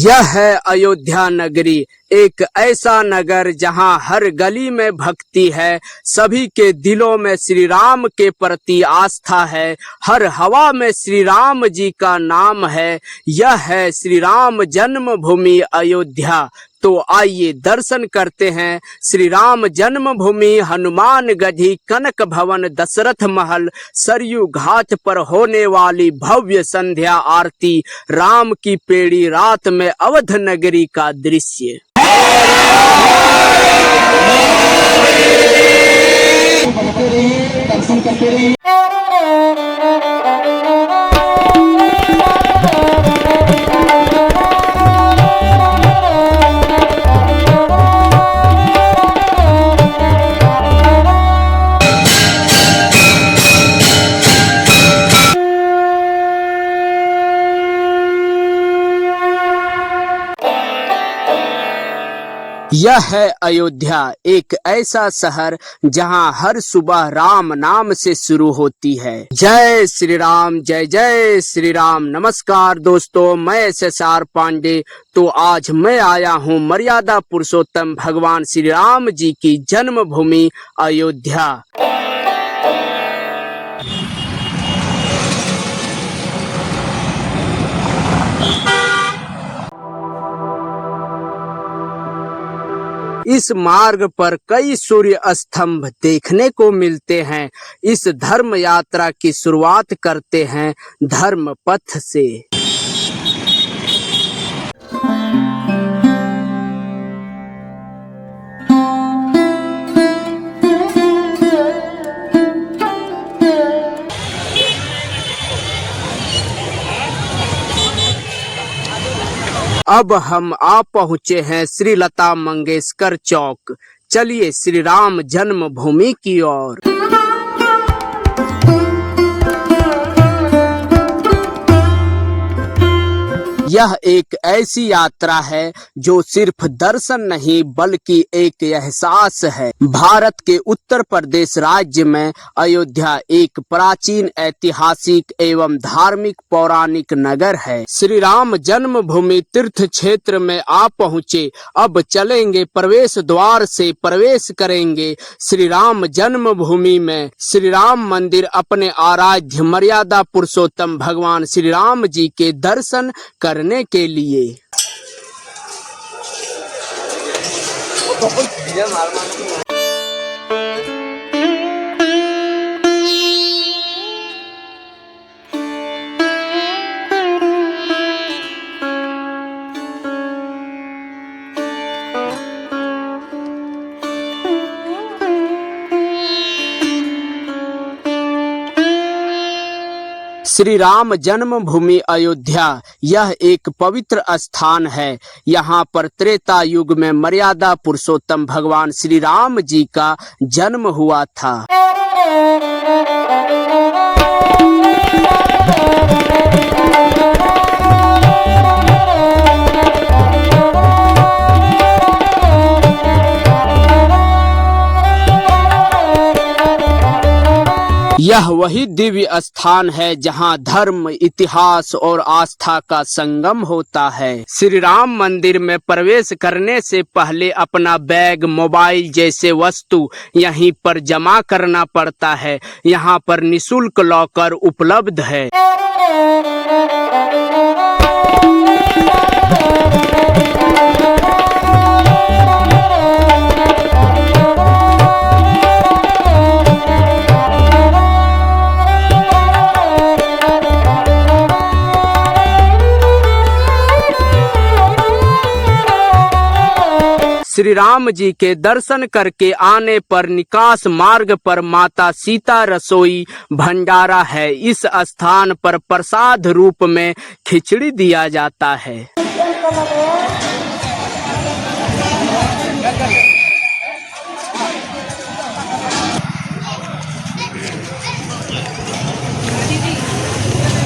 यह है अयोध्या नगरी, एक ऐसा नगर जहां हर गली में भक्ति है, सभी के दिलों में श्री राम के प्रति आस्था है, हर हवा में श्री राम जी का नाम है। यह है श्री राम जन्मभूमि अयोध्या। तो आइए दर्शन करते हैं श्री राम जन्मभूमि, हनुमान गढ़ी, कनक भवन, दशरथ महल, सरयू घाट पर होने वाली भव्य संध्या आरती, राम की पेड़ी रात में अवध नगरी का दृश्य। दर्शन करते रहिए। यह है अयोध्या, एक ऐसा शहर जहां हर सुबह राम नाम से शुरू होती है। जय श्री राम, जय जय श्री राम। नमस्कार दोस्तों, मैं एसएसआर पांडे। तो आज मैं आया हूं मर्यादा पुरुषोत्तम भगवान श्री राम जी की जन्मभूमि अयोध्या। इस मार्ग पर कई सूर्य स्तंभ देखने को मिलते हैं। इस धर्म यात्रा की शुरुआत करते हैं धर्म पथ से। अब हम आ पहुँचे हैं श्री लता मंगेशकर चौक। चलिए श्री राम जन्मभूमि की ओर। यह एक ऐसी यात्रा है जो सिर्फ दर्शन नहीं बल्कि एक एहसास है। भारत के उत्तर प्रदेश राज्य में अयोध्या एक प्राचीन ऐतिहासिक एवं धार्मिक पौराणिक नगर है। श्री राम जन्मभूमि तीर्थ क्षेत्र में आ पहुँचे। अब चलेंगे प्रवेश द्वार से, प्रवेश करेंगे श्री राम जन्मभूमि में। श्री राम मंदिर अपने आराध्य मर्यादा पुरुषोत्तम भगवान श्री राम जी के दर्शन करने के लिए। श्री राम जन्मभूमि अयोध्या यह एक पवित्र स्थान है। यहाँ पर त्रेता युग में मर्यादा पुरुषोत्तम भगवान श्री राम जी का जन्म हुआ था। यह वही दिव्य स्थान है जहां धर्म, इतिहास और आस्था का संगम होता है। श्री राम मंदिर में प्रवेश करने से पहले अपना बैग, मोबाइल जैसे वस्तु यहीं पर जमा करना पड़ता है। यहाँ पर निःशुल्क लॉकर उपलब्ध है। श्री राम जी के दर्शन करके आने पर निकास मार्ग पर माता सीता रसोई भंडारा है। इस स्थान पर प्रसाद रूप में खिचड़ी दिया जाता है।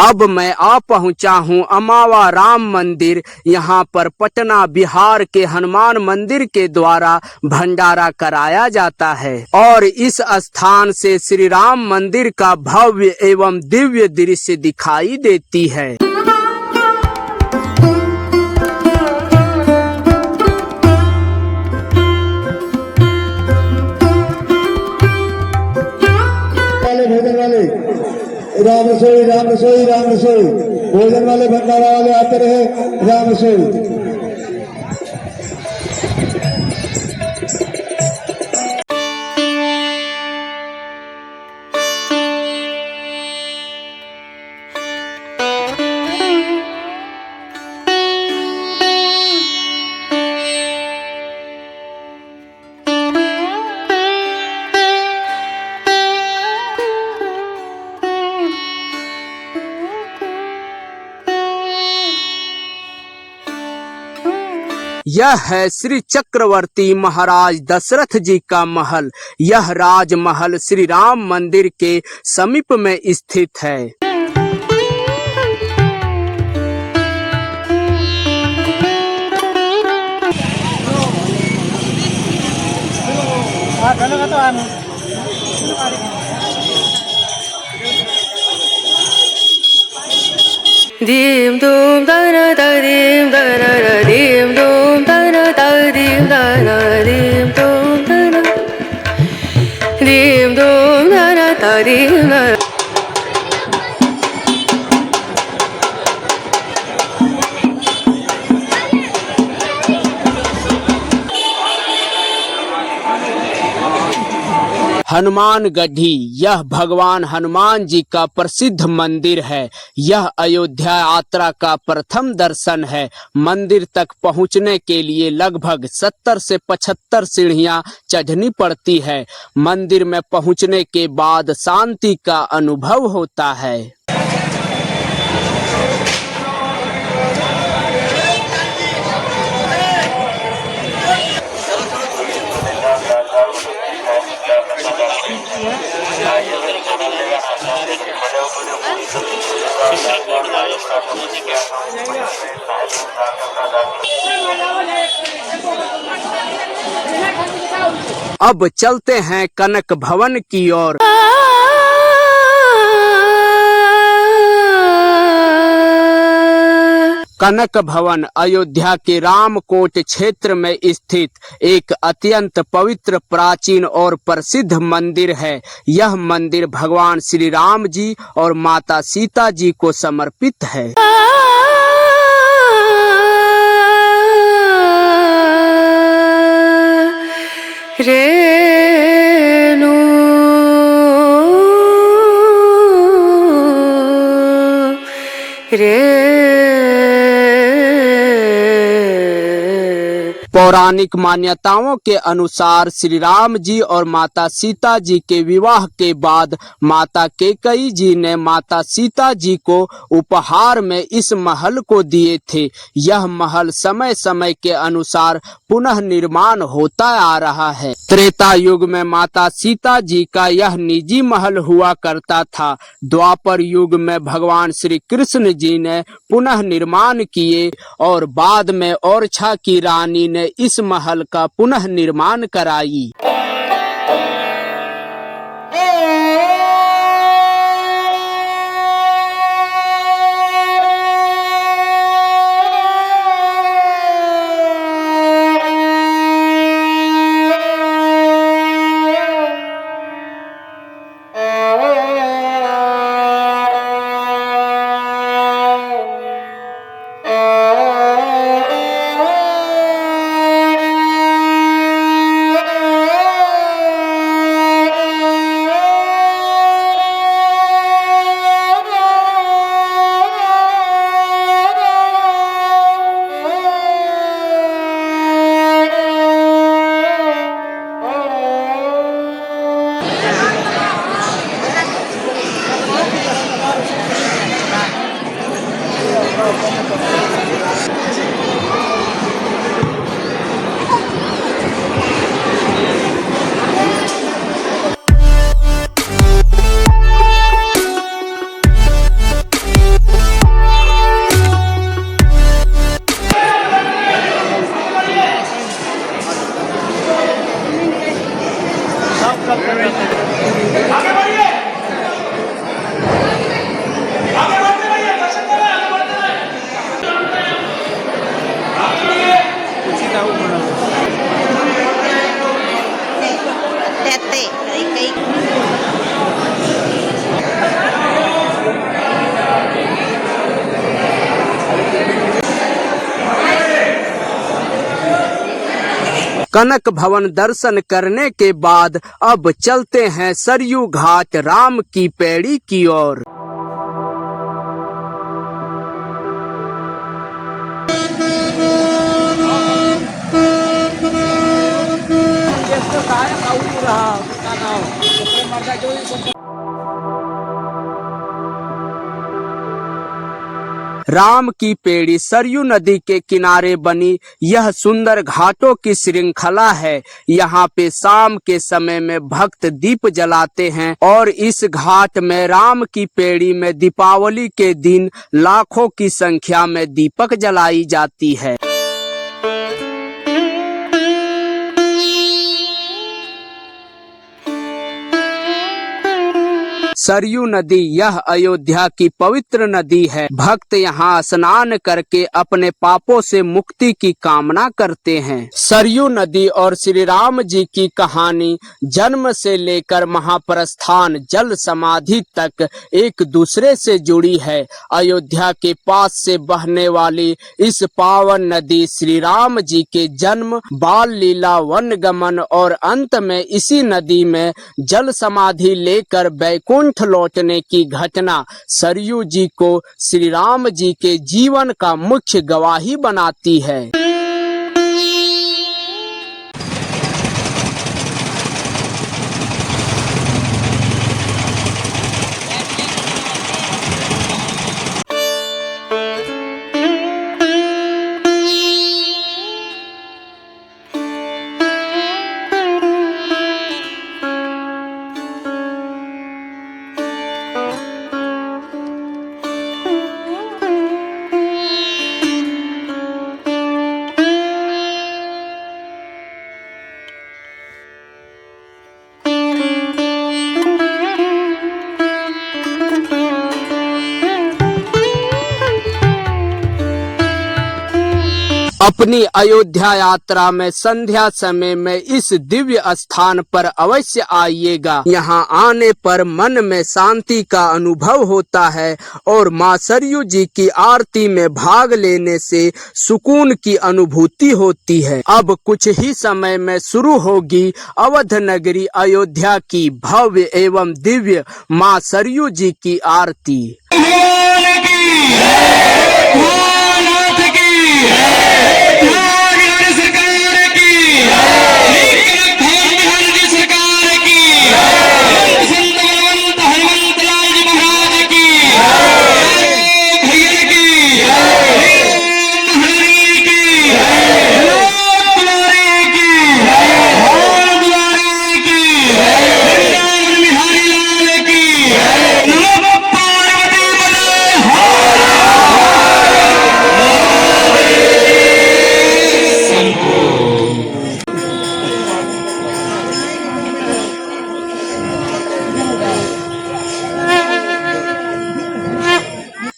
अब मैं आ पहुंचा हूं अमावा राम मंदिर। यहाँ पर पटना बिहार के हनुमान मंदिर के द्वारा भंडारा कराया जाता है और इस स्थान से श्री राम मंदिर का भव्य एवं दिव्य दृश्य दिखाई देती है। भोजन वाले राम रसोई, राम रसोई, राम रसोई, भोजन वाले भंडारा वाले आते रहे, राम रसोई। यह है श्री चक्रवर्ती महाराज दशरथ जी का महल। यह राजमहल श्री राम मंदिर के समीप में स्थित है। Dim dum da na da dim da na na dim dum da na da dim da na dim dum da na dim dum da na da dim da. Hanumangarhi, यह भगवान हनुमान जी का प्रसिद्ध मंदिर है। यह अयोध्या यात्रा का प्रथम दर्शन है। मंदिर तक पहुंचने के लिए लगभग 70 से 75 सीढ़ियां चढ़नी पड़ती है। मंदिर में पहुंचने के बाद शांति का अनुभव होता है। अब चलते हैं कनक भवन की ओर। कनक भवन अयोध्या के रामकोट क्षेत्र में स्थित एक अत्यंत पवित्र, प्राचीन और प्रसिद्ध मंदिर है। यह मंदिर भगवान श्री राम जी और माता सीता जी को समर्पित है। रेणु रे पौराणिक मान्यताओं के अनुसार श्री राम जी और माता सीता जी के विवाह के बाद माता कैकेयी जी ने माता सीता जी को उपहार में इस महल को दिए थे। यह महल समय समय के अनुसार पुनः निर्माण होता आ रहा है। त्रेता युग में माता सीता जी का यह निजी महल हुआ करता था। द्वापर युग में भगवान श्री कृष्ण जी ने पुनः निर्माण किए और बाद में ओरछा की रानी ने इस महल का पुनः निर्माण कराई। कनक भवन दर्शन करने के बाद अब चलते हैं सरयू घाट राम की पैड़ी की ओर। राम की पैड़ी सरयू नदी के किनारे बनी यह सुंदर घाटों की श्रृंखला है। यहाँ पे शाम के समय में भक्त दीप जलाते हैं और इस घाट में राम की पैड़ी में दीपावली के दिन लाखों की संख्या में दीपक जलाई जाती है। सरयू नदी यह अयोध्या की पवित्र नदी है। भक्त यहाँ स्नान करके अपने पापों से मुक्ति की कामना करते हैं। सरयू नदी और श्री राम जी की कहानी जन्म से लेकर महाप्रस्थान जल समाधि तक एक दूसरे से जुड़ी है। अयोध्या के पास से बहने वाली इस पावन नदी श्री राम जी के जन्म, बाल लीला, वन गमन और अंत में इसी नदी में जल समाधि लेकर बैकुंठ लौटने की घटना सरयू जी को श्री राम जी के जीवन का मुख्य गवाही बनाती है। अपनी अयोध्या यात्रा में संध्या समय में इस दिव्य स्थान पर अवश्य आइएगा। यहाँ आने पर मन में शांति का अनुभव होता है और माँ सरयू जी की आरती में भाग लेने से सुकून की अनुभूति होती है। अब कुछ ही समय में शुरू होगी अवध नगरी अयोध्या की भव्य एवं दिव्य माँ सरयू जी की आरती।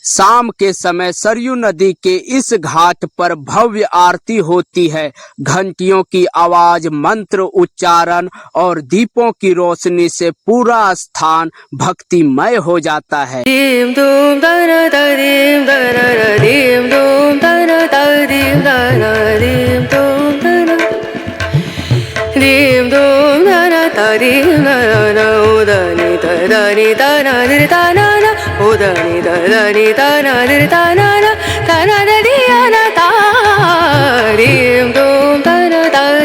शाम के समय सरयू नदी के इस घाट पर भव्य आरती होती है। घंटियों की आवाज, मंत्र उच्चारण और दीपों की रोशनी से पूरा स्थान भक्तिमय हो जाता है। दीम दूम दना दीम दना दीम दूम दना दीम दना दीम दूम दना दीम दूम दना दीम दना उदनी दनी दना दना उदनी दनी दना दना दना दिया ता दीम दूम दना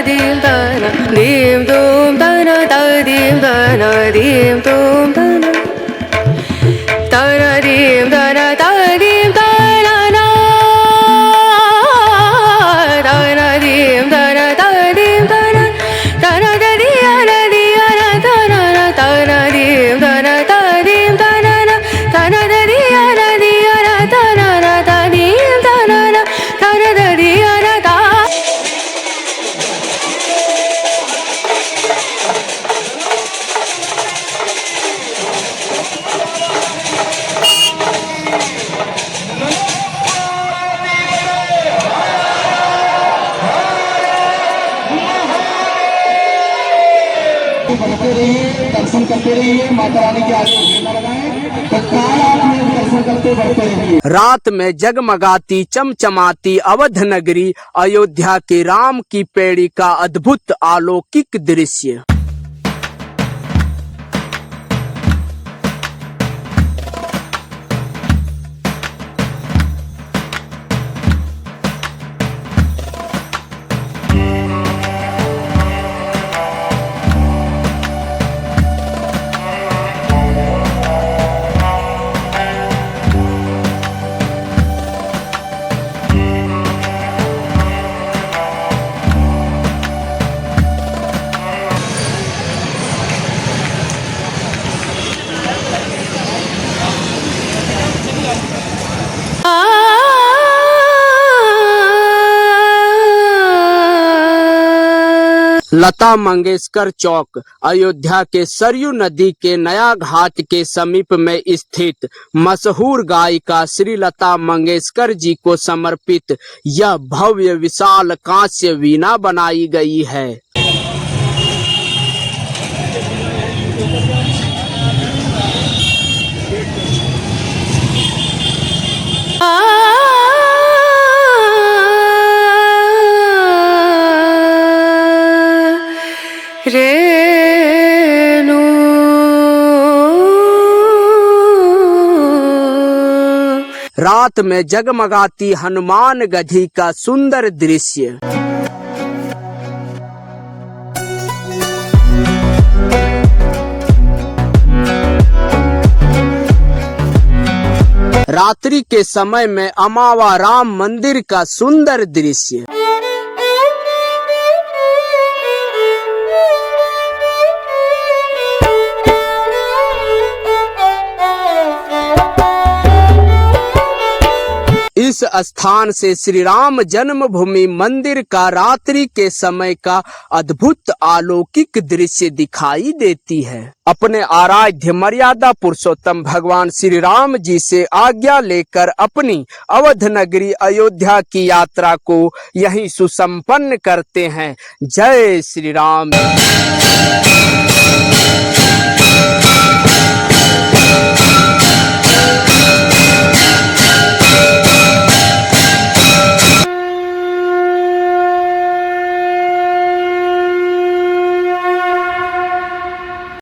दीम दना दीम दूम दना दीम दना दीम दूम दना दना दीम दना दीम दना दना दीम दना दीम दना दना दिया दना दना दीम दना दीम दना दना दिया दना दना दीम दना दना दिया ता। बढ़ते रहिए, दर्शन करते रहिए, माता रानी के आगे लगाएं। तत्काल आप लोग ऐसे करते बढ़ते रहिए। रात में जगमगाती चमचमाती अवध नगरी, अयोध्या के राम की पैड़ी का अद्भुत अलौकिक दृश्य। लता मंगेशकर चौक, अयोध्या के सरयू नदी के नया घाट के समीप में स्थित मशहूर गायिका श्री लता मंगेशकर जी को समर्पित यह भव्य विशाल कांस्य वीणा बनाई गई है। रेणु रात में जगमगाती हनुमान गढ़ी का सुंदर दृश्य। रात्रि के समय में अमावा राम मंदिर का सुंदर दृश्य। इस स्थान से श्री राम जन्मभूमि मंदिर का रात्रि के समय का अद्भुत अलौकिक दृश्य दिखाई देती है। अपने आराध्य मर्यादा पुरुषोत्तम भगवान श्री राम जी से आज्ञा लेकर अपनी अवध नगरी अयोध्या की यात्रा को यहीं सुसंपन्न करते हैं। जय श्री राम।